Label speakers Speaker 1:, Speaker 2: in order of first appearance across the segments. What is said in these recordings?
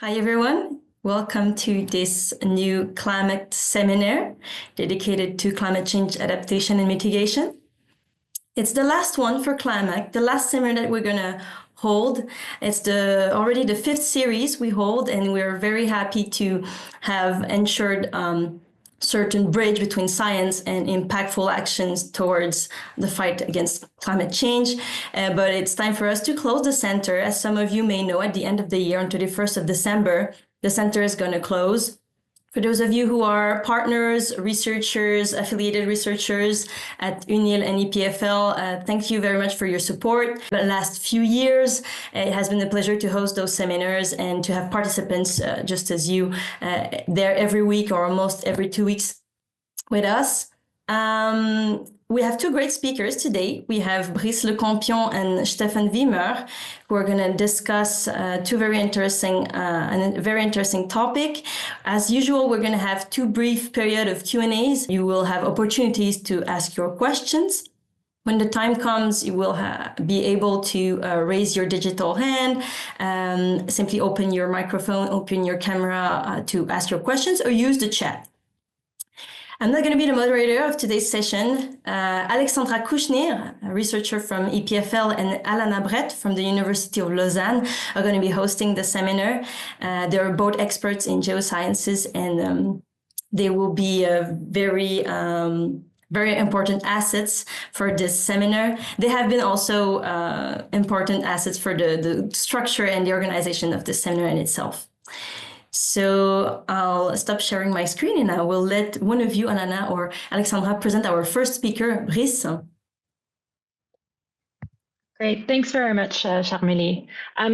Speaker 1: Hi, everyone. Welcome to this new climate seminar dedicated to climate change adaptation and mitigation. It's the last one for climate, the last seminar that we're going to hold. It's already the 5th series we hold, and we're very happy to have ensured certain bridge between science and impactful actions towards the fight against climate change. But it's time for us to close the center. As some of you may know, at the end of the year, on 31st of December, the center is going to close. For those of you who are partners, researchers, affiliated researchers at UNIL and EPFL, thank you very much for your support. The last few years, it has been a pleasure to host those seminars and to have participants just as you there every week or almost every 2 weeks with us. We have two great speakers today. We have Brice Lecampion and Stefan Wiemer, who are going to discuss two very interesting and a very interesting topic. As usual, we're going to have two brief period of Q&As. You will have opportunities to ask your questions. When the time comes, you will be able to raise your digital hand, simply open your microphone, open your camera to ask your questions, or use the chat. I'm not going to be the moderator of today's session. Alexandra Kouchnir, a researcher from EPFL, and Alana Brett from the University of Lausanne are going to be hosting the seminar. They're both experts in geosciences, and they will be very important assets for this seminar. They have been also important assets for the structure and the organization of the seminar in itself. So I'll stop sharing my screen and I will let one of you, Alana or Alexandra, present our first speaker, Brice.
Speaker 2: Great, thanks very much, Charmélie.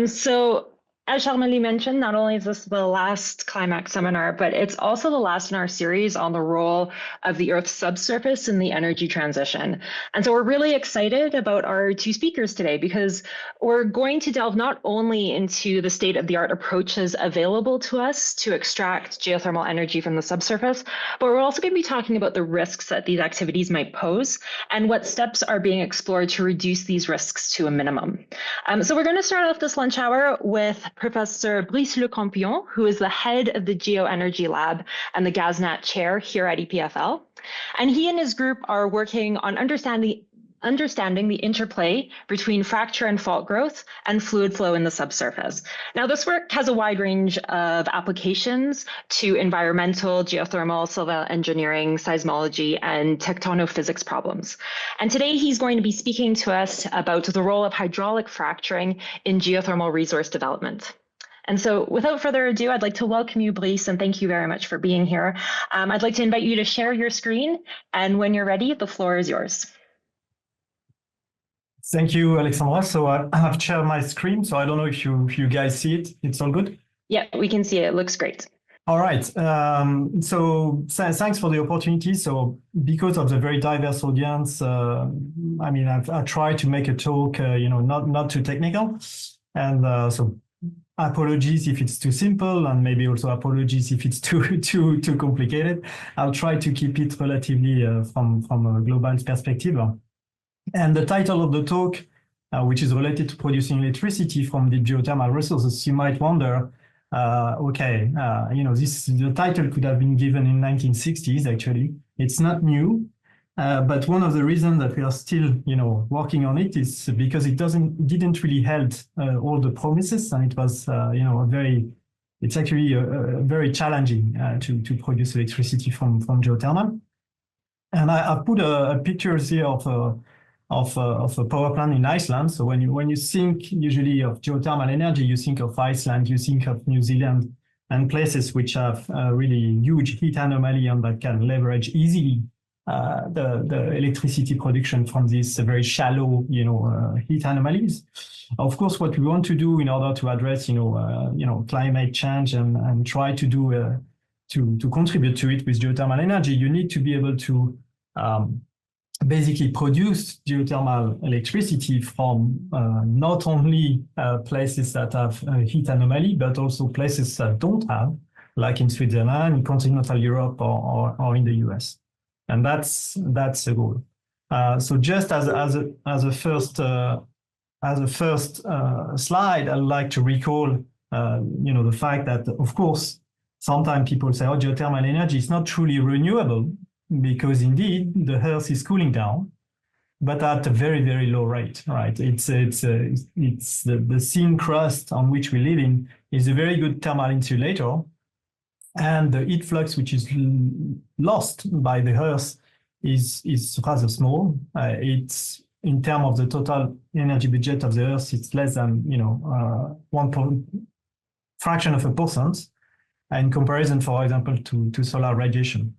Speaker 2: So as Charmélie mentioned, not only is this the last Climax seminar, but it's also the last in our series on the role of the Earth's subsurface in the energy transition. And so we're really excited about our two speakers today because we're going to delve not only into the state-of-the-art approaches available to us to extract geothermal energy from the subsurface, but we're also going to be talking about the risks that these activities might pose and what steps are being explored to reduce these risks to a minimum. So we're going to start off this lunch hour with Professor Brice Lecampion, who is the head of the Geo-energy Lab and the Gaznat chair here at EPFL. And he and his group are working on understanding the interplay between fracture and fault growth and fluid flow in the subsurface. Now, this work has a wide range of applications to environmental, geothermal, civil engineering, seismology, and tectonophysics problems. And today he's going to be speaking to us about the role of hydraulic fracturing in geothermal resource development. And so without further ado, I'd like to welcome you, Brice, and thank you very much for being here. I'd like to invite you to share your screen, and when you're ready, the floor is yours.
Speaker 3: Thank you, Alexandra. So I have shared my screen, so I don't know if you guys see it. It's all good?
Speaker 2: Yeah, we can see it. It looks great.
Speaker 3: All right. So thanks for the opportunity. So because of the very diverse audience, I mean, I tried to make a talk, not too technical. And so apologies if it's too simple, and maybe also apologies if it's too complicated. I'll try to keep it relatively from a global perspective. And the title of the talk, which is related to producing electricity from the geothermal resources, you might wonder, the title could have been given in 1960s, actually. It's not new, but one of the reasons that we are still, working on it is because it didn't really held all the promises, and it was, it's actually very challenging to produce electricity from geothermal. And I've put a pictures here of a power plant in Iceland. So when you think usually of geothermal energy, you think of Iceland, you think of New Zealand, and places which have really huge heat anomaly and that can leverage easily the electricity production from these very shallow, heat anomalies. Of course, what we want to do in order to address, climate change and try to do to contribute to it with geothermal energy, you need to be able to basically produce geothermal electricity from not only places that have heat anomaly, but also places that don't have, like in Switzerland, in continental Europe, or in the US. And that's the goal. So just as a first slide, I'd like to recall the fact that, of course, sometimes people say, oh, geothermal energy is not truly renewable because indeed the Earth is cooling down, but at a very, very low rate, right? It's the thin crust on which we live in is a very good thermal insulator, and the heat flux which is lost by the Earth is rather small. It's in terms of the total energy budget of the Earth, it's less than fraction of a percent in comparison, for example, to solar radiation.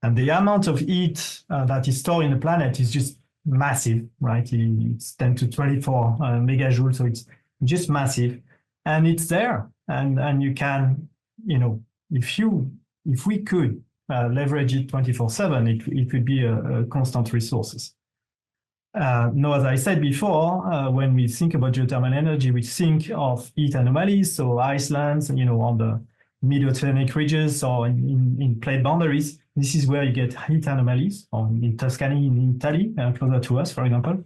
Speaker 3: And the amount of heat that is stored in the planet is just massive, right? It's 10 to 24 megajoules, so it's just massive, and it's there. And you can, if we could leverage it 24/7, it would be a constant resources. Now, as I said before, when we think about geothermal energy, we think of heat anomalies, so icelands, on the mid-oceanic ridges or in plate boundaries. This is where you get heat anomalies, in Tuscany, in Italy, closer to us, for example.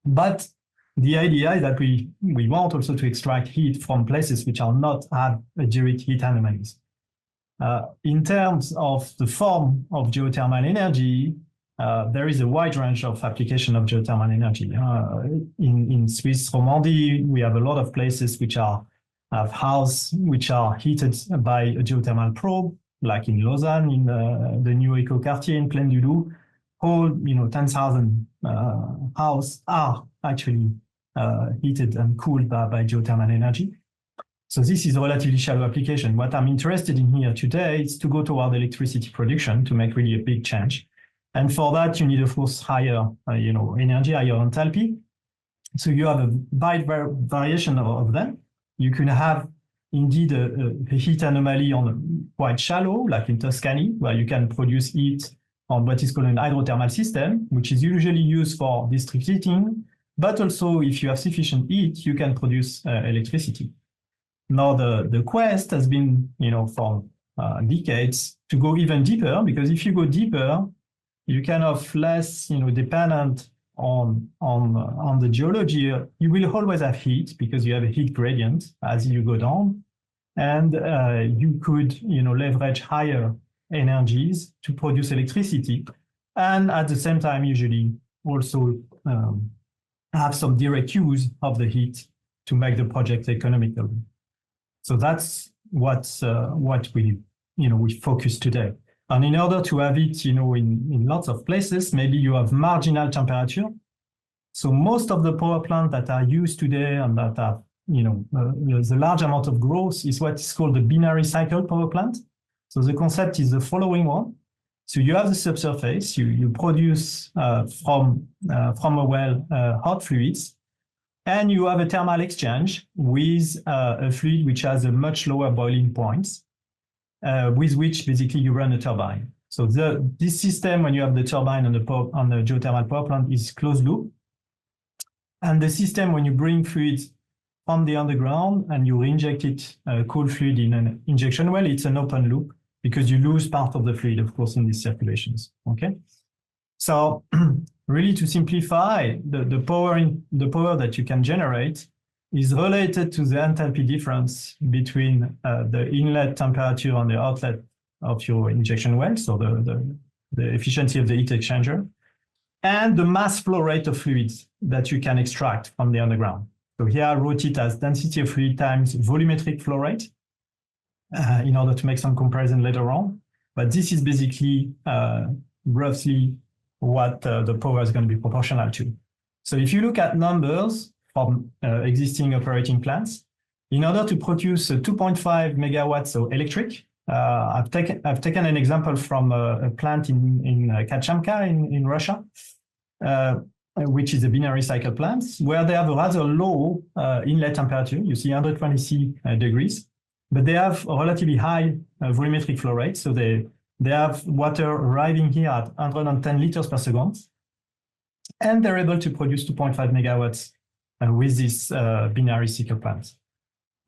Speaker 3: But the idea is that we want also to extract heat from places which are not have direct heat anomalies. In terms of the form of geothermal energy, there is a wide range of application of geothermal energy. In Swiss Romandie, we have a lot of places which have houses which are heated by a geothermal probe, like in Lausanne, in the new eco-quartier in Plaine du Loup. All 10,000 houses are actually heated and cooled by geothermal energy. So this is a relatively shallow application. What I'm interested in here today is to go toward electricity production to make really a big change. And for that, you need, of course, higher energy, higher enthalpy. So you have a wide variation of them. You can have indeed a heat anomaly on quite shallow, like in Tuscany, where you can produce heat on what is called an hydrothermal system, which is usually used for district heating. But also, if you have sufficient heat, you can produce electricity. Now, the quest has been, for decades to go even deeper, because if you go deeper, you kind of less, dependent on the geology. You will always have heat because you have a heat gradient as you go down, and you could, leverage higher energies to produce electricity, and at the same time, usually also have some direct use of the heat to make the project economical. So that's what we focus today. And in order to have it, in lots of places, maybe you have marginal temperature. So most of the power plants that are used today and that have, the large amount of growth is what is called the binary cycle power plant. So the concept is the following one. So you have the subsurface, you produce from a well hot fluids, and you have a thermal exchange with a fluid which has a much lower boiling points, with which basically you run a turbine. So this system, when you have the turbine on the geothermal power plant, is closed loop. And the system, when you bring fluids from the underground and you inject it, cold fluid in an injection well, it's an open loop because you lose part of the fluid, of course, in these circulations. Okay. So really, to simplify, the power that you can generate is related to the enthalpy difference between the inlet temperature and the outlet of your injection well, so the efficiency of the heat exchanger, and the mass flow rate of fluids that you can extract from the underground. So here I wrote it as density of fluid times volumetric flow rate in order to make some comparison later on. But this is basically roughly what the power is going to be proportional to. So if you look at numbers from existing operating plants, in order to produce 2.5 megawatts of electric, I've taken an example from a plant in Kachamka in Russia, which is a binary cycle plant, where they have a rather low inlet temperature. You see 120 degrees, but they have a relatively high volumetric flow rate. So they have water arriving here at 110 liters per second, and they're able to produce 2.5 megawatts with this binary cycle plant.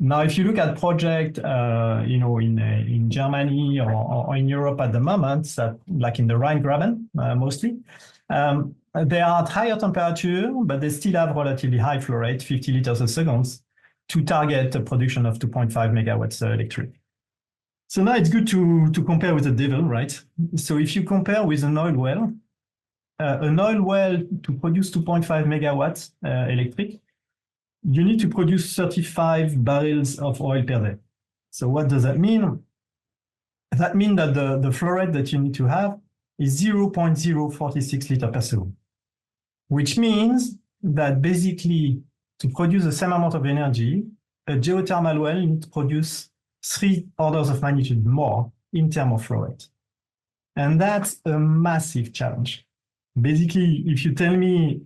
Speaker 3: Now, if you look at project, in Germany or in Europe at the moment, like in the Rhine-Graben mostly, they are at higher temperature, but they still have relatively high flow rate, 50 liters a second, to target a production of 2.5 megawatts electric. So now it's good to compare with the devil, right? So if you compare with an oil well to produce 2.5 megawatts electric, you need to produce 35 barrels of oil per day. So what does that mean? That means that the flow rate that you need to have is 0.046 liters per second, which means that basically to produce the same amount of energy, a geothermal well needs to produce 3 orders of magnitude more in terms of flow rate. And that's a massive challenge. Basically, if you tell me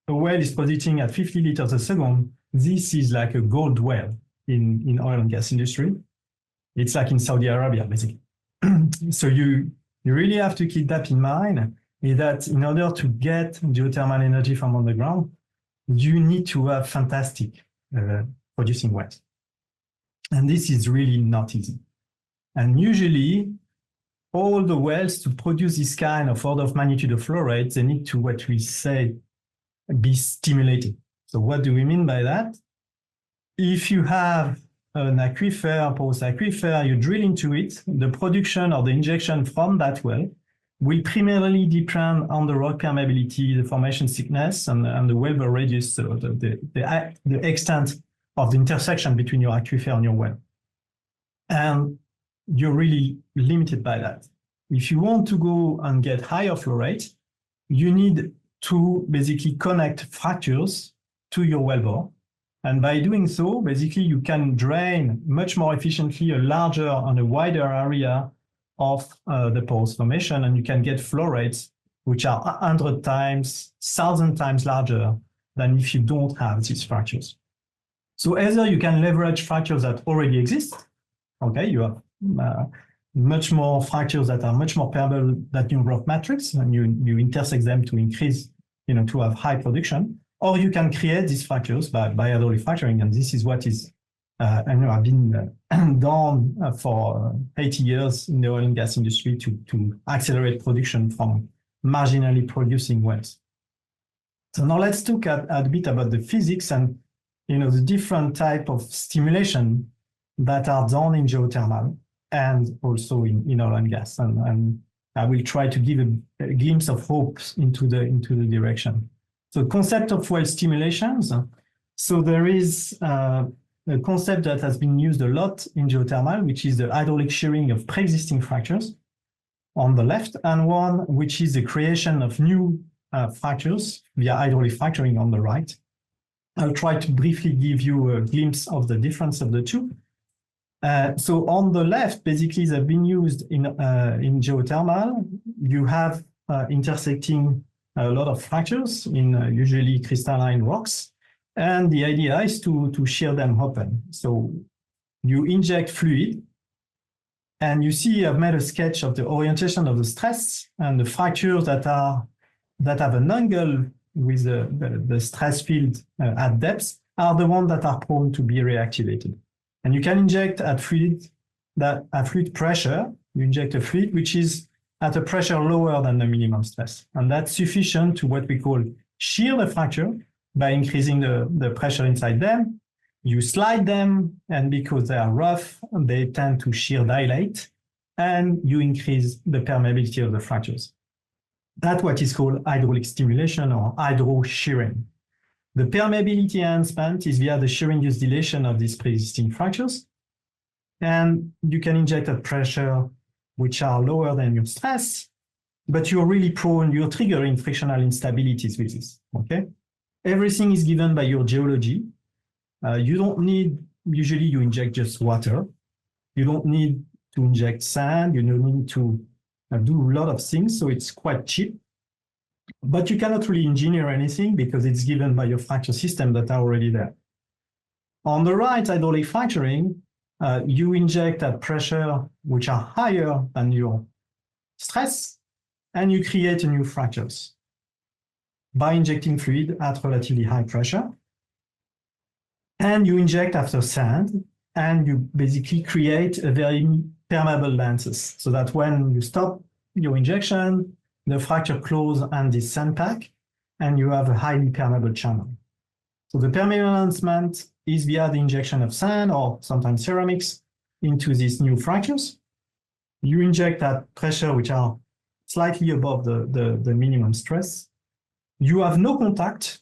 Speaker 3: a well is producing at 50 liters a second, this is like a gold well in oil and gas industry. It's like in Saudi Arabia, basically. So you really have to keep that in mind, is that in order to get geothermal energy from underground, you need to have fantastic producing wells. And this is really not easy. And usually, all the wells to produce this kind of order of magnitude of flow rate, they need to, what we say, be stimulated. So what do we mean by that? If you have an aquifer, porous aquifer, you drill into it, the production or the injection from that well will primarily depend on the rock permeability, the formation thickness, and the Weber radius, so the extent of the intersection between your aquifer and your well. And you're really limited by that. If you want to go and get higher flow rate, you need to basically connect fractures to your wellbore. And by doing so, basically you can drain much more efficiently a larger and a wider area of the porous formation, and you can get flow rates which are 100 times, 1,000 times larger than if you don't have these fractures. So either you can leverage fractures that already exist. Okay, you have much more fractures that are much more permeable than your rock matrix, and you intersect them to increase, to have high production. Or you can create these fractures by hydraulic fracturing, and this is what is I've been done for 80 years in the oil and gas industry to accelerate production from marginally producing wells. So now let's talk a bit about the physics and the different type of stimulation that are done in geothermal and also in oil and gas. And I will try to give a glimpse of hope into the direction. So concept of well stimulations. So there is a concept that has been used a lot in geothermal, which is the hydraulic shearing of pre-existing fractures on the left, and one which is the creation of new fractures via hydraulic fracturing on the right. I'll try to briefly give you a glimpse of the difference of the two. So on the left, basically, they've been used in geothermal. You have intersecting a lot of fractures in usually crystalline rocks. And the idea is to shear them open. So you inject fluid, and you see I've made a sketch of the orientation of the stress and the fractures that have an angle with the stress field at depth are the ones that are prone to be reactivated. And you can inject at fluid pressure. You inject a fluid which is at a pressure lower than the minimum stress, and that's sufficient to what we call shear the fracture. By increasing the pressure inside them, you slide them, and because they are rough, they tend to shear dilate, and you increase the permeability of the fractures. That's what is called hydraulic stimulation or hydro shearing. The permeability enhancement is via the shearing-induced dilation of these pre-existing fractures, and you can inject at pressure which are lower than your stress, but you're really prone, you're triggering frictional instabilities with this, okay? Everything is given by your geology. You don't need, usually you inject just water. You don't need to inject sand. You don't need to do a lot of things, so it's quite cheap. But you cannot really engineer anything because it's given by your fracture system that are already there. On the right, hydraulic fracturing, you inject at pressure which are higher than your stress, and you create new fractures by injecting fluid at relatively high pressure. And you inject after sand, and you basically create a very permeable lenses, so that when you stop your injection, the fracture close and this sand pack, and you have a highly permeable channel. So the permeable enhancement is via the injection of sand or sometimes ceramics into these new fractures. You inject at pressure which are slightly above the minimum stress. You have no contact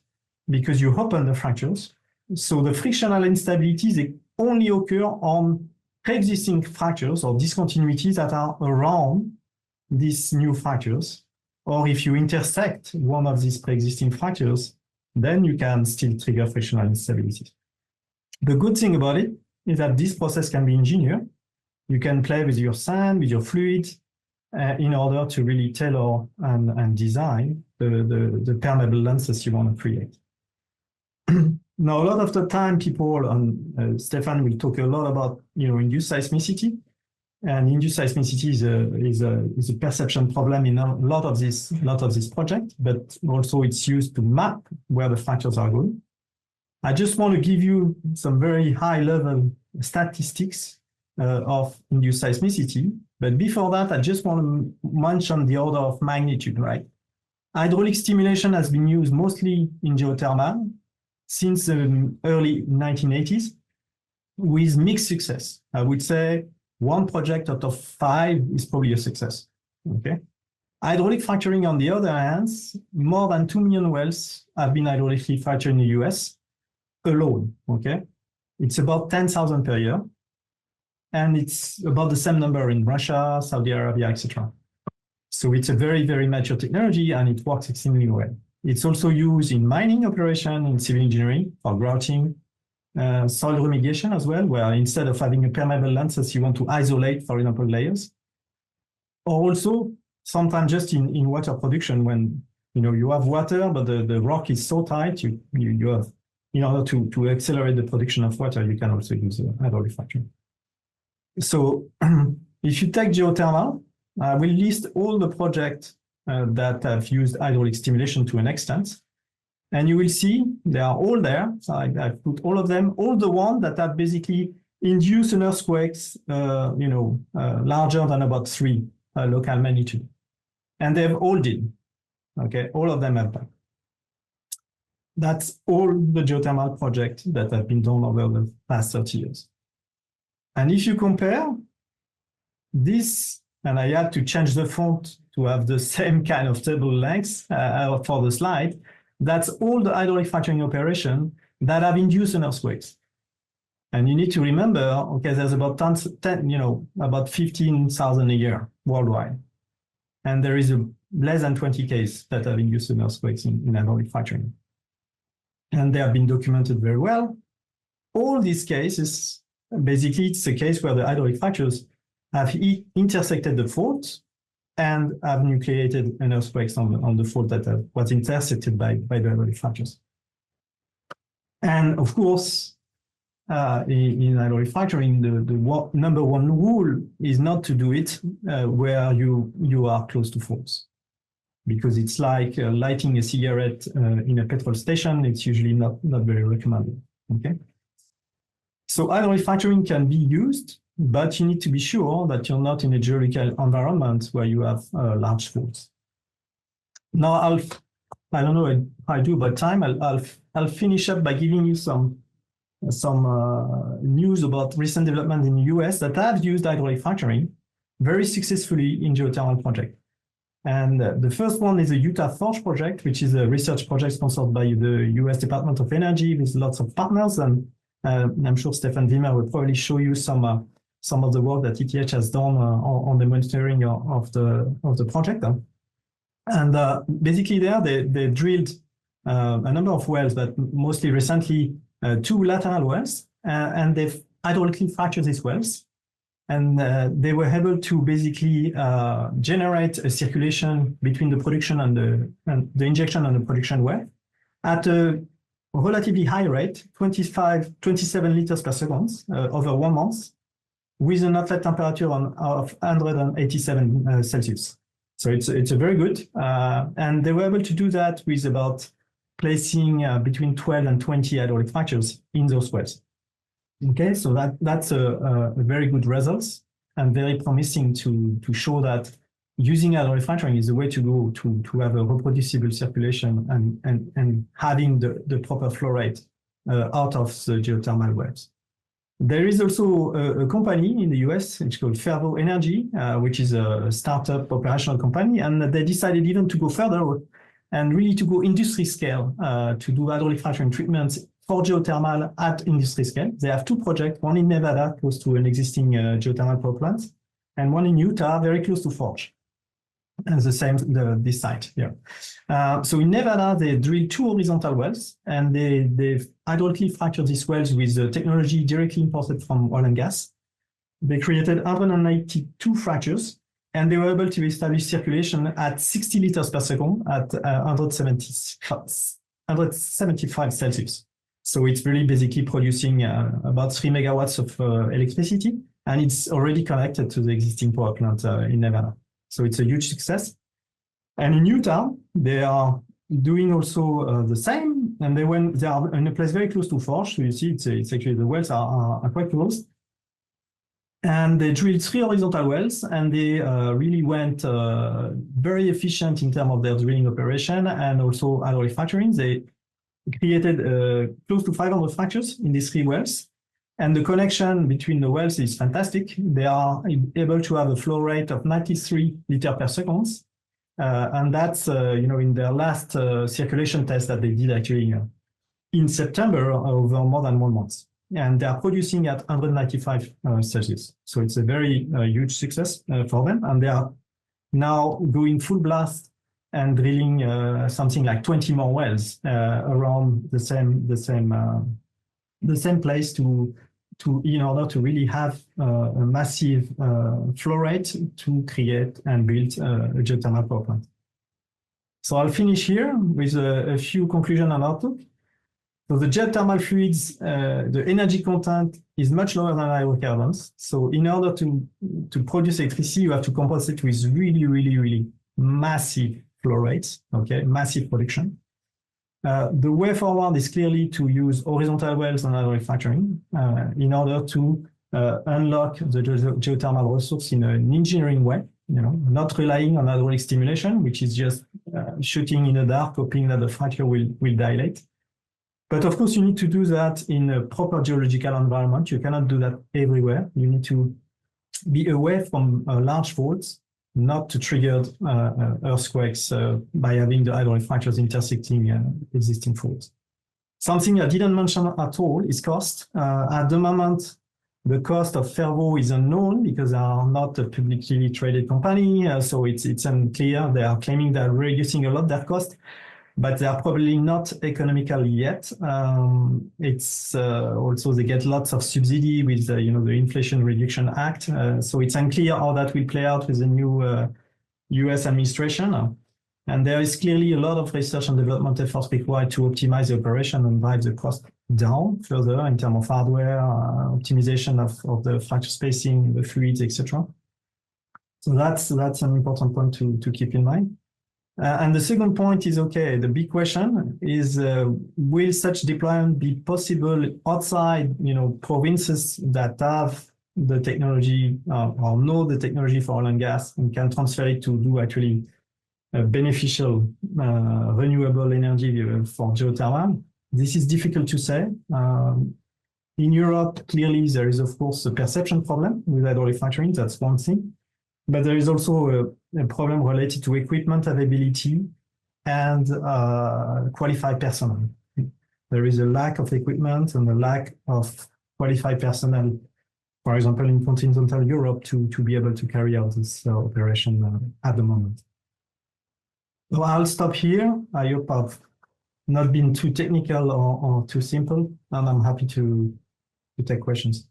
Speaker 3: because you open the fractures. So the frictional instabilities, they only occur on pre-existing fractures or discontinuities that are around these new fractures. Or if you intersect one of these pre-existing fractures, then you can still trigger frictional instabilities. The good thing about it is that this process can be engineered. You can play with your sand, with your fluid, in order to really tailor and design the permeable lenses you want to create. Now, a lot of the time, people, Stefan will talk a lot about induced seismicity, and induced seismicity is a perception problem in a lot of this project, but also it's used to map where the fractures are going. I just want to give you some very high-level statistics of induced seismicity, but before that, I just want to mention the order of magnitude, right? Hydraulic stimulation has been used mostly in geothermal since the early 1980s with mixed success. I would say 1 project out of 5 is probably a success, okay? Hydraulic fracturing, on the other hand, more than 2 million wells have been hydraulically fractured in the US alone, okay? It's about 10,000 per year, and it's about the same number in Russia, Saudi Arabia, etc. So it's a very, very mature technology, and it works extremely well. It's also used in mining operation, in civil engineering for grouting, soil remediation as well, where instead of having a permeable lenses, you want to isolate, for example, layers. Or also sometimes just in water production, when you have water, but the rock is so tight, you have, in order to accelerate the production of water, you can also use hydraulic fracturing. So if you take geothermal, I will list all the projects that have used hydraulic stimulation to an extent. And you will see they are all there. So I've put all of them, all the ones that have basically induced an earthquakes, larger than about 3 local magnitude. And they've all did, okay? All of them have done. That's all the geothermal projects that have been done over the past 30 years. And if you compare this, and I had to change the font to have the same kind of table length for the slide, that's all the hydraulic fracturing operation that have induced an earthquakes. And you need to remember, okay, there's about about 15,000 a year worldwide. And there is less than 20 cases that have induced an earthquakes in hydraulic fracturing. And they have been documented very well. All these cases, basically, it's a case where the hydraulic fractures have intersected the fault and have nucleated an earthquake on the fault that was intersected by the hydraulic fractures. And of course, in hydraulic fracturing, the number 1 rule is not to do it where you are close to faults, because it's like lighting a cigarette in a petrol station. It's usually not very recommended. Okay. So hydraulic fracturing can be used, but you need to be sure that you're not in a geological environment where you have large faults. Now, I don't know if I do, but time, I'll finish up by giving you some news about recent development in the US that have used hydraulic fracturing very successfully in geothermal project. And the first one is the Utah Forge project, which is a research project sponsored by the US Department of Energy with lots of partners. And I'm sure Stefan Wiemer will probably show you some of the work that ETH has done on the monitoring of the project. And basically there, they drilled a number of wells, but mostly recently 2 lateral wells, and they've hydraulically fractured these wells. And they were able to basically generate a circulation between the production and the injection and the production well at a relatively high rate, 27 liters per second over 1 month, with an outlet temperature of 187 Celsius. So it's a very good, and they were able to do that with about placing between 12 and 20 hydraulic fractures in those wells. Okay, so that's a very good results and very promising to show that using hydraulic fracturing is the way to go to have a reproducible circulation and having the proper flow rate out of the geothermal wells. There is also a company in the US, it's called Fervo Energy, which is a startup operational company, and they decided even to go further and really to go industry scale to do hydraulic fracturing treatments for geothermal at industry scale. They have two projects, one in Nevada, close to an existing geothermal power plant, and one in Utah, very close to Forge. And the same, this site here. So in Nevada, they drilled 2 horizontal wells, and they hydraulically fractured these wells with technology directly imported from oil and gas. They created 192 fractures, and they were able to establish circulation at 60 liters per second at 175 Celsius. So it's really basically producing about 3 megawatts of electricity, and it's already connected to the existing power plant in Nevada. So it's a huge success. And in Utah, they are doing also the same, and they are in a place very close to Forge. So you see, it's actually the wells are quite close. And they drilled 3 horizontal wells, and they really went very efficient in terms of their drilling operation and also hydraulic fracturing. They created close to 500 fractures in these 3 wells. And the connection between the wells is fantastic. They are able to have a flow rate of 93 liters per second. And that's, in their last circulation test that they did actually in September over more than 1 month. And they are producing at 195 Celsius. So it's a very huge success for them. And they are now going full blast and drilling something like 20 more wells around the same place in order to really have a massive flow rate to create and build a geothermal power plant. So I'll finish here with a few conclusions and outlook. So the geothermal fluids, the energy content is much lower than hydrocarbons. So in order to produce electricity, you have to compensate with really, really, really massive flow rates, okay, massive production. The way forward is clearly to use horizontal wells and hydraulic fracturing in order to unlock the geothermal resource in an engineering way, not relying on hydraulic stimulation, which is just shooting in the dark, hoping that the fracture will dilate. But of course, you need to do that in a proper geological environment. You cannot do that everywhere. You need to be away from large faults, not to trigger earthquakes by having the hydraulic fractures intersecting existing faults. Something I didn't mention at all is cost. At the moment, the cost of Fervo is unknown because they are not a publicly traded company, so it's unclear. They are claiming they're reducing a lot their cost, but they are probably not economical yet. It's also they get lots of subsidy with the Inflation Reduction Act. So it's unclear how that will play out with the new US administration. And there is clearly a lot of research and development efforts required to optimize the operation and drive the cost down further in terms of hardware, optimization of the fracture spacing, the fluids, etc. So that's an important point to keep in mind. And the second point is, okay, the big question is, will such deployment be possible outside, provinces that have the technology or know the technology for oil and gas and can transfer it to do actually beneficial renewable energy for geothermal? This is difficult to say. In Europe, clearly, there is, of course, a perception problem with hydraulic fracturing. That's one thing. But there is also a problem related to equipment availability and qualified personnel. There is a lack of equipment and a lack of qualified personnel, for example, in continental Europe to be able to carry out this operation at the moment. So I'll stop here. I hope I've not been too technical or too simple, and I'm happy to take questions.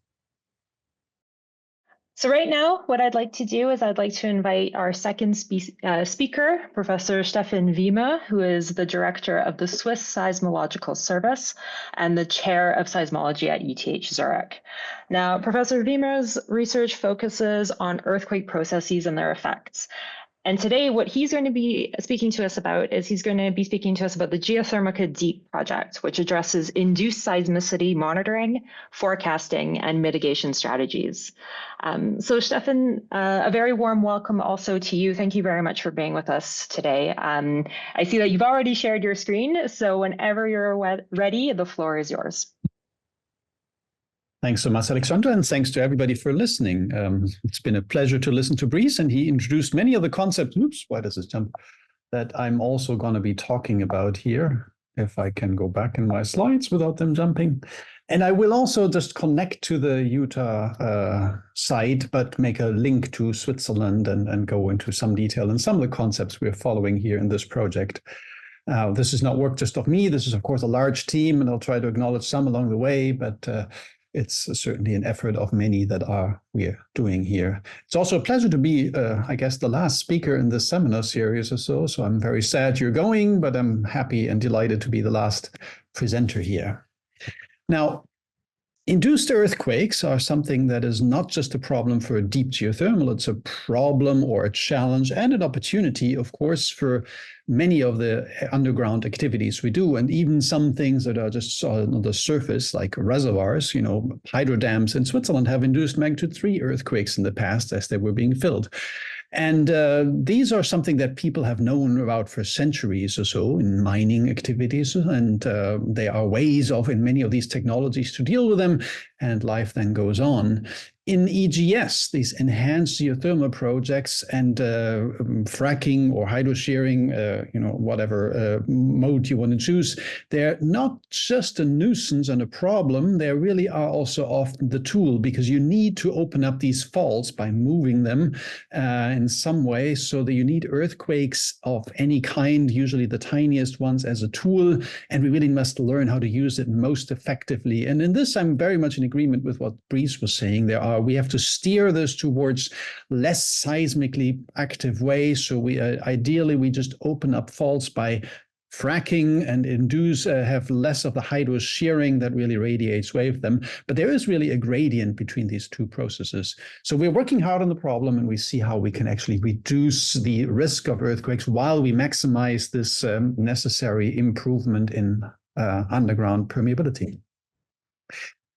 Speaker 2: So right now, what I'd like to do is I'd like to invite our second speaker, Professor Stefan Wiemer, who is the director of the Swiss Seismological Service and the chair of seismology at ETH Zurich. Now, Professor Wiemer's research focuses on earthquake processes and their effects. And today, what he's going to be speaking to us about is he's going to be speaking to us about the Geothermal Deep project, which addresses induced seismicity monitoring, forecasting, and mitigation strategies. So Stefan, a very warm welcome also to you. Thank you very much for being with us today. I see that you've already shared your screen, so whenever you're ready, the floor is yours.
Speaker 4: Thanks so much, Alexandra, and thanks to everybody for listening. It's been a pleasure to listen to Brice, and he introduced many of the concepts, oops, why does this jump, that I'm also going to be talking about here, if I can go back in my slides without them jumping. And I will also just connect to the Utah site, but make a link to Switzerland and go into some detail and some of the concepts we're following here in this project. This is not work just of me. This is, of course, a large team, and I'll try to acknowledge some along the way, but it's certainly an effort of many that we're doing here. It's also a pleasure to be, I guess, the last speaker in this seminar series or so. So I'm very sad you're going, but I'm happy and delighted to be the last presenter here. Now, induced earthquakes are something that is not just a problem for a deep geothermal, it's a problem or a challenge and an opportunity, of course, for many of the underground activities we do, and even some things that are just on the surface, like reservoirs. You know, hydro dams in Switzerland have induced magnitude 3 earthquakes in the past as they were being filled. And these are something that people have known about for centuries or so in mining activities, and there are ways in many of these technologies to deal with them, and life then goes on. In EGS, these enhanced geothermal projects and fracking or hydro-shearing, whatever mode you want to choose, they're not just a nuisance and a problem, they really are also often the tool, because you need to open up these faults by moving them in some way, so that you need earthquakes of any kind, usually the tiniest ones, as a tool, and we really must learn how to use it most effectively. And in this, I'm very much in agreement with what Brice was saying. We have to steer this towards less seismically active ways. So ideally we just open up faults by fracking and have less of the hydro shearing that really radiates wave them. But there is really a gradient between these two processes. So we're working hard on the problem, and we see how we can actually reduce the risk of earthquakes while we maximize this necessary improvement in underground permeability.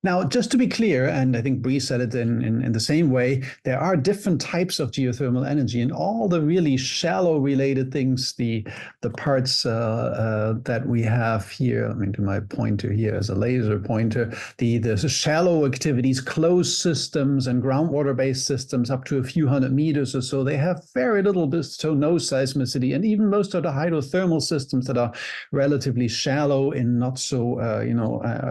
Speaker 4: Now, just to be clear, and I think Brice said it in the same way, there are different types of geothermal energy, and all the really shallow related things, the parts that we have here, I mean, to my pointer here as a laser pointer, the shallow activities, closed systems and groundwater-based systems up to a few hundred meters or so, they have very little to no seismicity, and even most of the hydrothermal systems that are relatively shallow and not so,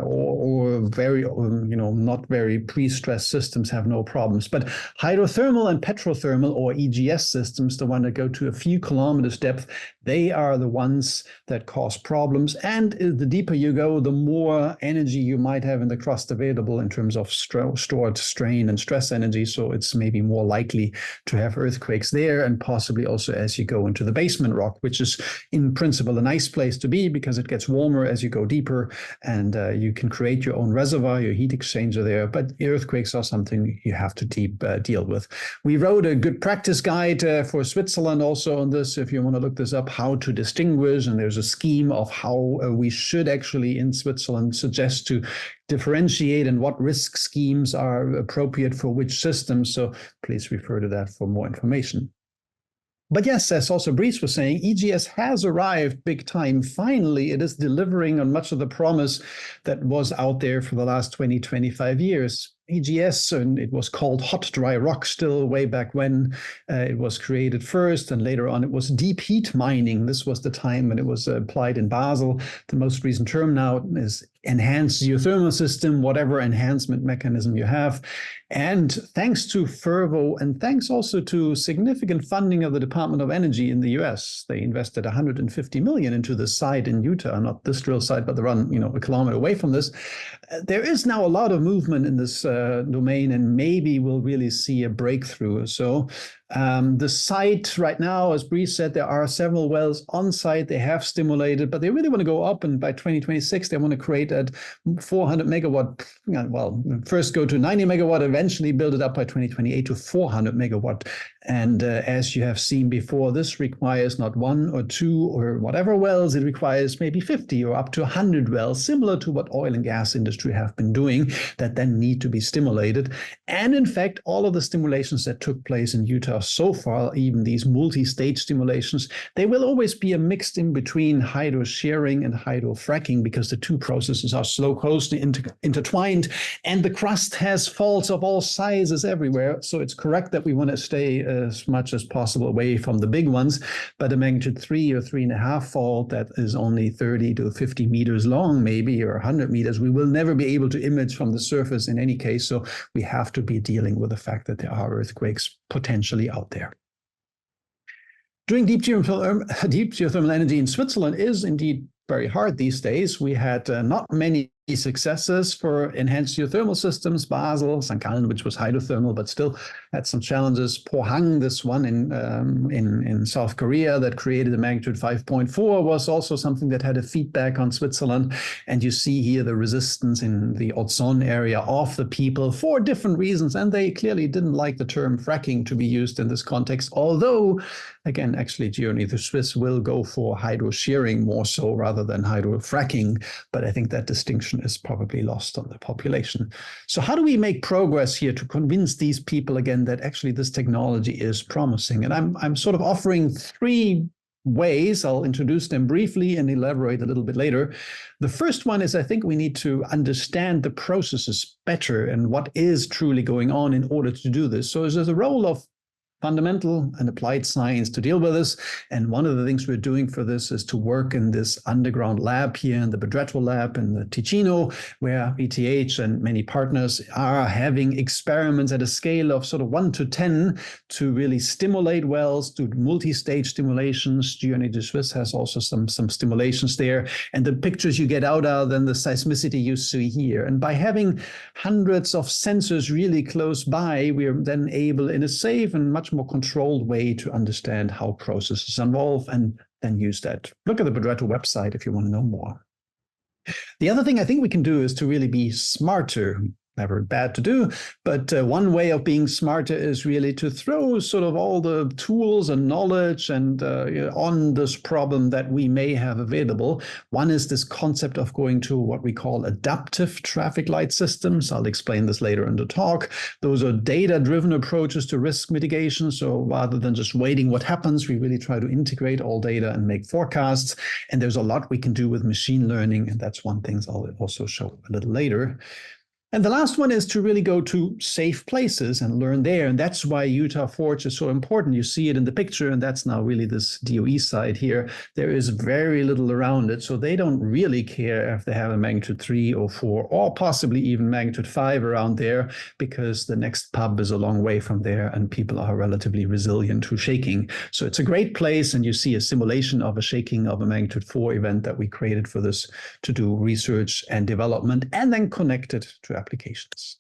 Speaker 4: or very not very pre-stressed systems have no problems. But hydrothermal and petrothermal, or EGS systems, the one that go to a few kilometers depth, they are the ones that cause problems. And the deeper you go, the more energy you might have in the crust available in terms of stored strain and stress energy. So it's maybe more likely to have earthquakes there, and possibly also as you go into the basement rock, which is in principle a nice place to be because it gets warmer as you go deeper, and you can create your own reservoir, your heat exchanger there. But earthquakes are something you have to deal with. We wrote a good practice guide for Switzerland also on this, if you want to look this up, how to distinguish, and there's a scheme of how we should actually in Switzerland suggest to differentiate and what risk schemes are appropriate for which systems. So please refer to that for more information. But yes, as also Brice was saying, EGS has arrived big time. Finally, it is delivering on much of the promise that was out there for the last 20, 25 years. EGS, and it was called hot dry rock still way back when it was created first, and later on it was deep heat mining. This was the time when it was applied in Basel. The most recent term now is enhanced geothermal system, whatever enhancement mechanism you have. And thanks to Fervo, and thanks also to significant funding of the Department of Energy in the US, they invested 150 million into the site in Utah, not this drill site, but the run, a kilometer away from this. There is now a lot of movement in this domain, and maybe we'll really see a breakthrough. So The site right now, as Brice said, there are several wells on site. They have stimulated, but they really want to go up. And by 2026, they want to create at 400 megawatt. Well, first go to 90 megawatt, eventually build it up by 2028 to 400 megawatt. And as you have seen before, this requires not 1 or 2 or whatever wells. It requires maybe 50 or up to 100 wells, similar to what oil and gas industry have been doing, that then need to be stimulated. And in fact, all of the stimulations that took place in Utah so far, even these multi-stage stimulations, they will always be a mixed in between hydro shearing and hydro fracking, because the two processes are so closely intertwined, and the crust has faults of all sizes everywhere. So it's correct that we want to stay as much as possible away from the big ones, but a magnitude 3 or 3.5 fault that is only 30 to 50 meters long, maybe, or 100 meters, we will never be able to image from the surface in any case. So we have to be dealing with the fact that there are earthquakes potentially out there. Doing deep geothermal energy in Switzerland is indeed very hard these days. We had not many successes for enhanced geothermal systems. Basel, St. Gallen, which was hydrothermal, but still had some challenges. Pohang, this one in South Korea that created a magnitude 5.4, was also something that had a feedback on Switzerland. And you see here the resistance in the Haute-Saône area of the people for different reasons. And they clearly didn't like the term fracking to be used in this context. Although, again, actually, Geo-energy Swiss will go for hydro shearing more so rather than hydro fracking. But I think that distinction is probably lost on the population. So how do we make progress here to convince these people again that actually this technology is promising? And I'm sort of offering 3 ways. I'll introduce them briefly and elaborate a little bit later. The first one is, I think we need to understand the processes better and what is truly going on in order to do this. So there's a role of fundamental and applied science to deal with this. And one of the things we're doing for this is to work in this underground lab here in the Bedretto lab in the Ticino, where ETH and many partners are having experiments at a scale of sort of 1 to 10 to really stimulate wells, do multi-stage stimulations. Geo-energy Swiss has also some stimulations there. And the pictures you get out are then the seismicity you see here. And by having hundreds of sensors really close by, we are then able, in a safe and much more controlled way, to understand how processes evolve and then use that. Look at the Bedretto website if you want to know more. The other thing I think we can do is to really be smarter. Never bad to do, but one way of being smarter is really to throw sort of all the tools and knowledge and on this problem that we may have available. One is this concept of going to what we call adaptive traffic light systems. I'll explain this later in the talk. Those are data-driven approaches to risk mitigation. So rather than just waiting what happens, we really try to integrate all data and make forecasts. And there's a lot we can do with machine learning, and that's one thing I'll also show a little later. And the last one is to really go to safe places and learn there. And that's why Utah Forge is so important. You see it in the picture, and that's now really this DOE side here. There is very little around it. So they don't really care if they have a magnitude 3 or 4 or possibly even magnitude 5 around there, because the next pub is a long way from there and people are relatively resilient to shaking. So it's a great place. And you see a simulation of a shaking of a magnitude 4 event that we created for this to do research and development and then connect it to applications.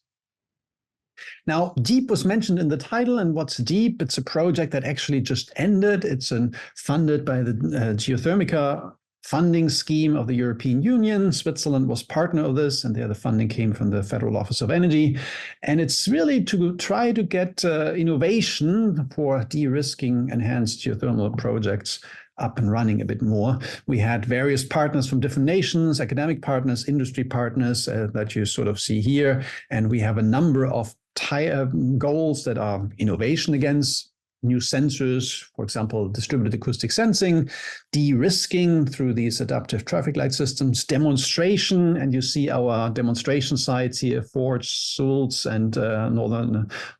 Speaker 4: Now, DEEP was mentioned in the title, and what's DEEP? It's a project that actually just ended. It's funded by the Geothermica funding scheme of the European Union. Switzerland was partner of this, and there the funding came from the Federal Office of Energy. And it's really to try to get innovation for de-risking enhanced geothermal projects up and running a bit more. We had various partners from different nations, academic partners, industry partners that you sort of see here. And we have a number of goals that are innovation against new sensors, for example, distributed acoustic sensing, de-risking through these adaptive traffic light systems, demonstration, and you see our demonstration sites here, Forge, Sulz, and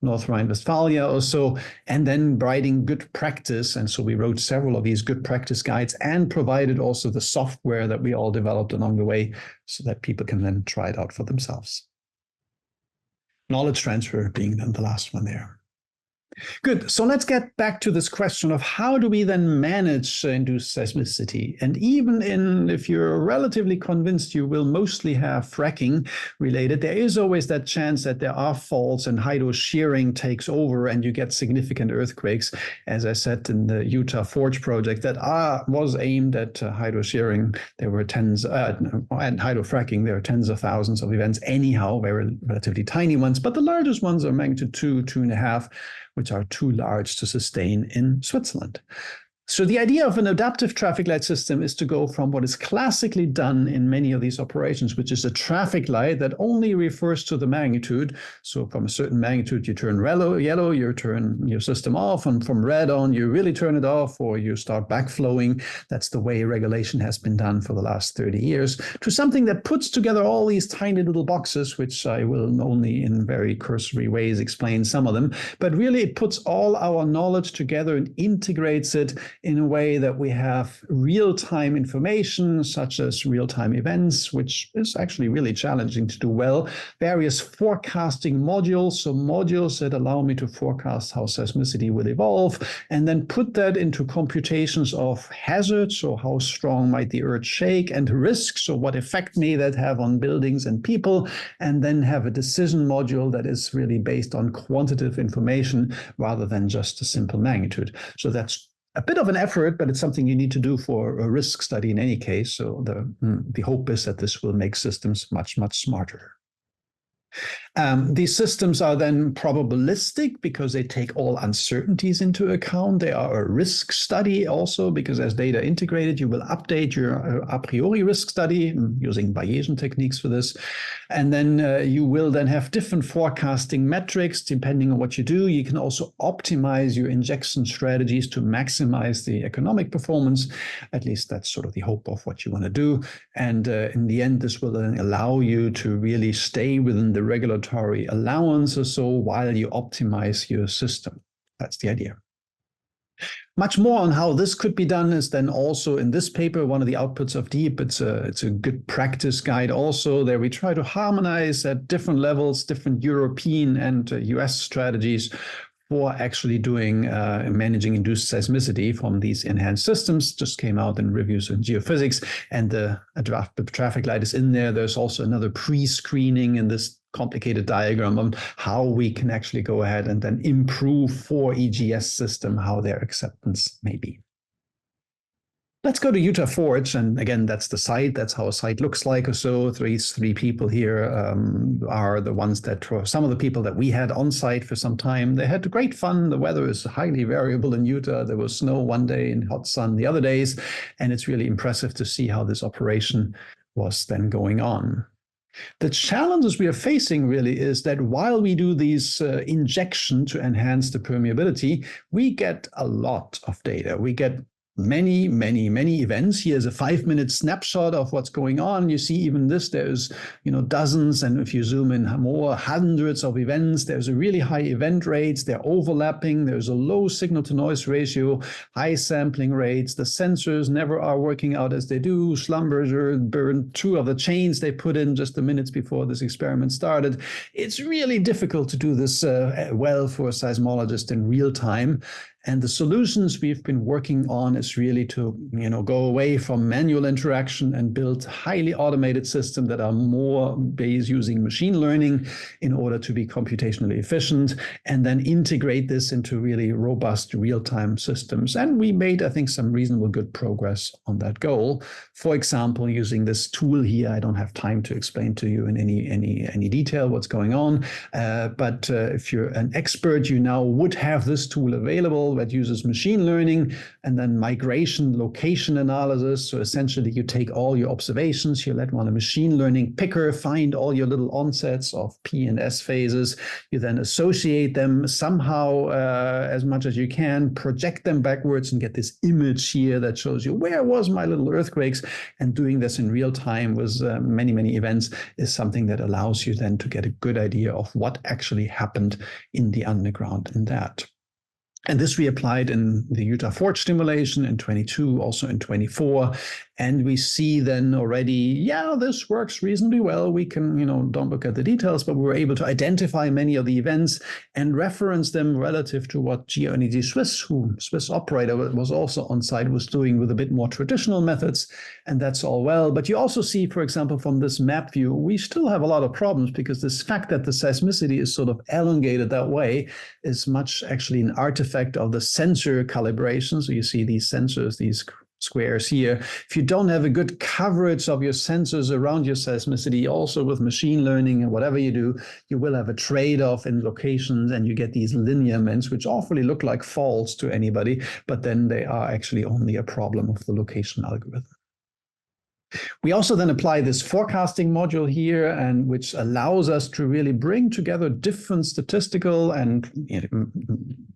Speaker 4: North Rhine-Westphalia also, and then writing good practice. And so we wrote several of these good practice guides and provided also the software that we all developed along the way so that people can then try it out for themselves. Knowledge transfer being then the last one there. Good. So let's get back to this question of how do we then manage induced seismicity? And even if you're relatively convinced you will mostly have fracking related, there is always that chance that there are faults and hydro shearing takes over and you get significant earthquakes. As I said in the Utah Forge project that was aimed at hydro shearing, there were tens, and hydro fracking, there are tens of thousands of events anyhow, very relatively tiny ones, but the largest ones are magnitude 2, 2.5, which are too large to sustain in Switzerland. So the idea of an adaptive traffic light system is to go from what is classically done in many of these operations, which is a traffic light that only refers to the magnitude. So from a certain magnitude, you turn yellow, you turn your system off, and from red on, you really turn it off, or you start backflowing. That's the way regulation has been done for the last 30 years, to something that puts together all these tiny little boxes, which I will only in very cursory ways explain some of them. But really, it puts all our knowledge together and integrates it in a way that we have real-time information, such as real-time events, which is actually really challenging to do well. Various forecasting modules, so modules that allow me to forecast how seismicity will evolve, and then put that into computations of hazards, so how strong might the earth shake, and risks, so what effect may that have on buildings and people, and then have a decision module that is really based on quantitative information rather than just a simple magnitude. So that's a bit of an effort, but it's something you need to do for a risk study in any case. So the hope is that this will make systems much, much smarter. These systems are then probabilistic because they take all uncertainties into account. They are a risk study also because as data integrated, you will update your a priori risk study using Bayesian techniques for this. And then you will then have different forecasting metrics depending on what you do. You can also optimize your injection strategies to maximize the economic performance. At least that's sort of the hope of what you want to do. And in the end, this will then allow you to really stay within the regulatory allowance or so while you optimize your system. That's the idea. Much more on how this could be done is then also in this paper, one of the outputs of DEEP. It's a good practice guide also. There we try to harmonize at different levels, different European and US strategies for actually doing managing induced seismicity from these enhanced systems. Just came out in reviews in geophysics, and the traffic light is in there. There's also another pre-screening in this complicated diagram on how we can actually go ahead and then improve for EGS system, how their acceptance may be. Let's go to Utah Forge, and again, that's the site. That's how a site looks like or so. These three people here are the ones that, for some of the people that we had on site for some time, they had great fun. The weather is highly variable in Utah. There was snow one day and hot sun the other days, and it's really impressive to see how this operation was then going on. The challenges we are facing really is that while we do these injection to enhance the permeability, we get a lot of data. We get many events. Here's a 5-minute snapshot of what's going on. You see even this, there's dozens, and if you zoom in more, hundreds of events. There's a really high event rates. They're overlapping. There's a low signal to noise ratio, high sampling rates. The sensors never are working out as they do. Slumbers burned 2 of the chains they put in just the minutes before this experiment started. It's really difficult to do this well for a seismologist in real time. And the solutions we've been working on is really to, go away from manual interaction and build highly automated systems that are more based using machine learning in order to be computationally efficient, and then integrate this into really robust real-time systems. And we made, I think, some reasonable good progress on that goal. For example, using this tool here, I don't have time to explain to you in any detail what's going on. But if you're an expert, you now would have this tool available that uses machine learning and then migration location analysis. So essentially you take all your observations, you let one a machine learning picker find all your little onsets of P and S phases. You then associate them somehow as much as you can, project them backwards and get this image here that shows you where was my little earthquakes. And doing this in real time with many events is something that allows you then to get a good idea of what actually happened in the underground in that. And this we applied in the Utah Forge stimulation in 22, also in 24. And we see then already, yeah, this works reasonably well. We can, don't look at the details, but we were able to identify many of the events and reference them relative to what Geo-energy Swiss operator was also on site, was doing with a bit more traditional methods. And that's all well. But you also see, for example, from this map view, we still have a lot of problems because this fact that the seismicity is sort of elongated that way is much actually an artifact of the sensor calibration. So you see these sensors, these squares here. If you don't have a good coverage of your sensors around your seismicity, also with machine learning and whatever you do, you will have a trade-off in locations and you get these lineaments, which awfully look like faults to anybody, but then they are actually only a problem of the location algorithm. We also then apply this forecasting module here, and which allows us to really bring together different statistical and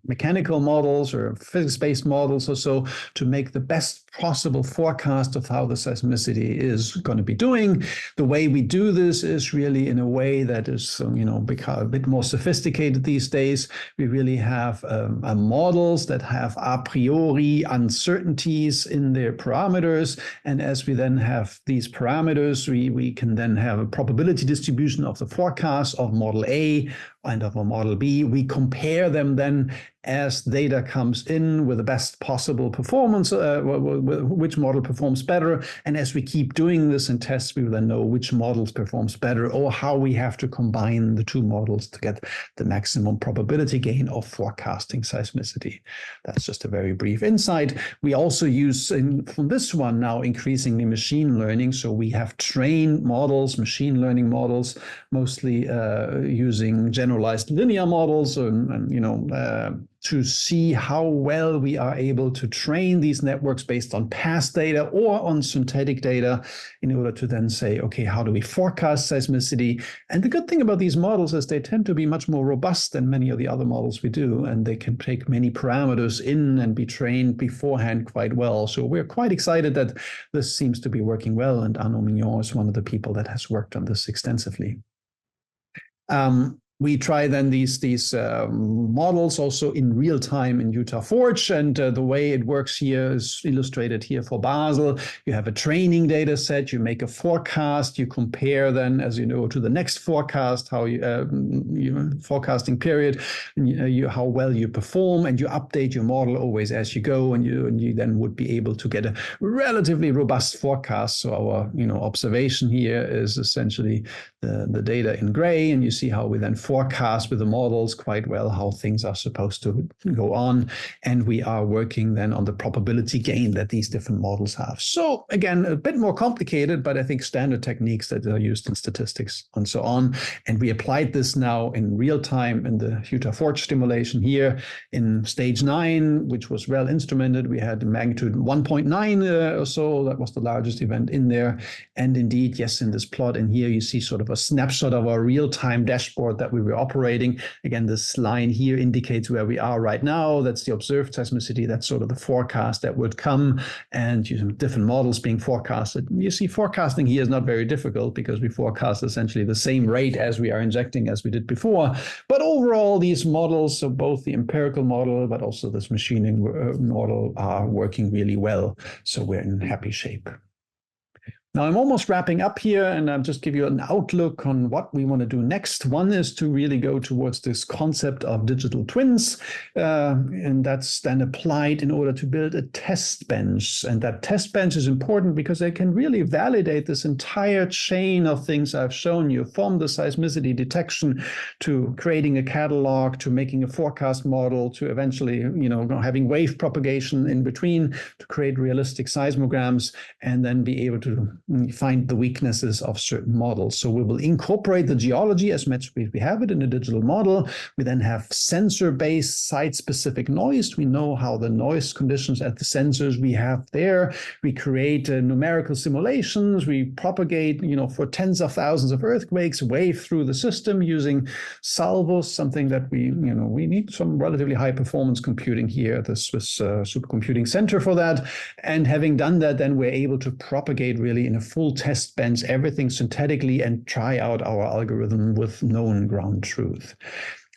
Speaker 4: mechanical models or physics-based models or so to make the best possible forecast of how the seismicity is going to be doing. The way we do this is really in a way that is, become a bit more sophisticated these days. We really have models that have a priori uncertainties in their parameters, and as we then have these parameters, we can then have a probability distribution of the forecast of model A and of a model B. We compare them then as data comes in with the best possible performance, which model performs better. And as we keep doing this in tests, we will then know which models performs better or how we have to combine the two models to get the maximum probability gain of forecasting seismicity. That's just a very brief insight. We also use from this one now increasingly machine learning. So we have trained models, machine learning models, mostly using generalized linear models to see how well we are able to train these networks based on past data or on synthetic data in order to then say, okay, how do we forecast seismicity? And the good thing about these models is they tend to be much more robust than many of the other models we do, and they can take many parameters in and be trained beforehand quite well. So we're quite excited that this seems to be working well, and Arnaud Mignon is one of the people that has worked on this extensively. We try then these models also in real time in Utah Forge, and the way it works here is illustrated here for Basel. You have a training data set, you make a forecast, you compare then, as you know, to the next forecast, how forecasting period, and how well you perform, and you update your model always as you go, and you then would be able to get a relatively robust forecast. So our observation here is essentially the data in gray, and you see how we then forecast with the models quite well how things are supposed to go on. And we are working then on the probability gain that these different models have. So again, a bit more complicated, but I think standard techniques that are used in statistics and so on. And we applied this now in real time in the Utah Forge stimulation here in stage 9, which was well instrumented. We had magnitude 1.9 or so. That was the largest event in there. And indeed, yes, in this plot in here, you see sort of a snapshot of our real-time dashboard that we were operating. Again, this line here indicates where we are right now. That's the observed seismicity. That's sort of the forecast that would come, and different models being forecasted. You see, forecasting here is not very difficult because we forecast essentially the same rate as we are injecting as we did before. But overall, these models, so both the empirical model, but also this machining model, are working really well. So we're in happy shape. Now, I'm almost wrapping up here, and I'll just give you an outlook on what we want to do next. One is to really go towards this concept of digital twins, and that's then applied in order to build a test bench. And that test bench is important because they can really validate this entire chain of things I've shown you, from the seismicity detection to creating a catalog, to making a forecast model, to eventually, having wave propagation in between to create realistic seismograms, and then be able to find the weaknesses of certain models. So we will incorporate the geology as much as we have it in a digital model. We then have sensor-based site-specific noise. We know how the noise conditions at the sensors we have there. We create numerical simulations. We propagate, for tens of thousands of earthquakes, wave through the system using salvos, something that we need some relatively high performance computing here at the Swiss Supercomputing Center for that. And having done that, then we're able to propagate really in a full test bench everything synthetically and try out our algorithm with known ground truth.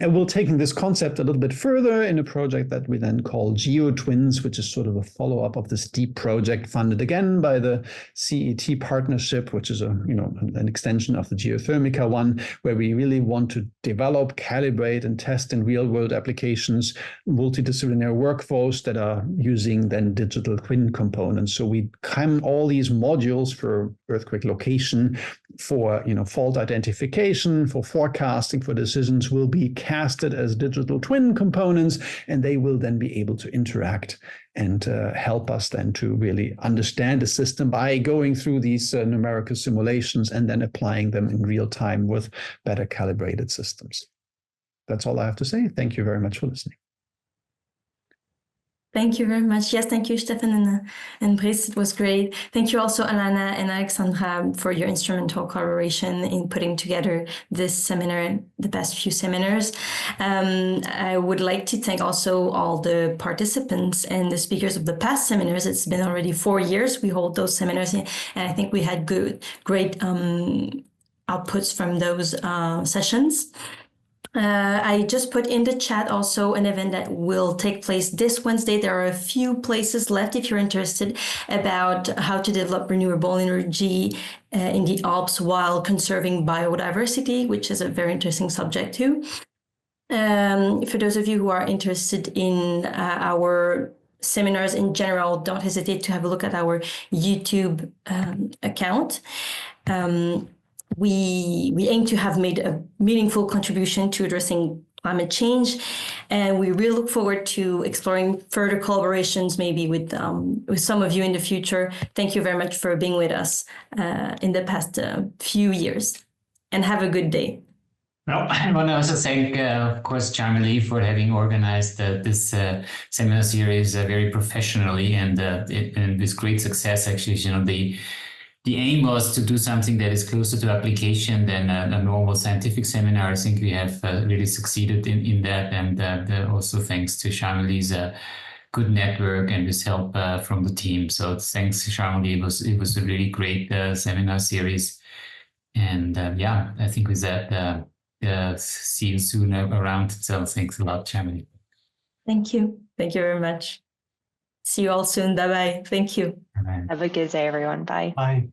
Speaker 4: And we're taking this concept a little bit further in a project that we then call GeoTwins, which is sort of a follow-up of this deep project funded again by the CET partnership, which is an extension of the Geothermica one, where we really want to develop, calibrate, and test in real-world applications multidisciplinary workflows that are using then digital twin components. So we come all these modules for earthquake location, for fault identification, for forecasting, for decisions will be casted as digital twin components, and they will then be able to interact and help us then to really understand the system by going through these numerical simulations and then applying them in real time with better calibrated systems. That's all I have to say. Thank you very much for listening.
Speaker 1: Thank you very much. Yes, thank you, Stefan and Brice. It was great. Thank you also, Alana and Alexandra, for your instrumental collaboration in putting together this seminar, the past few seminars. I would like to thank also all the participants and the speakers of the past seminars. It's been already 4 years we hold those seminars, and I think we had great outputs from those sessions. I just put in the chat also an event that will take place this Wednesday. There are a few places left if you're interested about how to develop renewable energy in the Alps while conserving biodiversity, which is a very interesting subject too. For those of you who are interested in our seminars in general, don't hesitate to have a look at our YouTube account. We aim to have made a meaningful contribution to addressing climate change, and we really look forward to exploring further collaborations, maybe with some of you in the future. Thank you very much for being with us in the past few years, and have a good day.
Speaker 5: Well, I want to also thank, of course, Charmalie for having organized this seminar series very professionally and with great success. Actually, the aim was to do something that is closer to application than a normal scientific seminar. I think we have really succeeded in that, and also thanks to Charmalie's good network and with help from the team. So thanks, Charmalie. It was a really great seminar series, and yeah, I think with that, see you soon around. So thanks a lot, Charmalie.
Speaker 1: Thank you. Thank you very much. See you all soon. Bye-bye. Thank you.
Speaker 5: Bye-bye.
Speaker 2: Have a good day, everyone. Bye.
Speaker 3: Bye.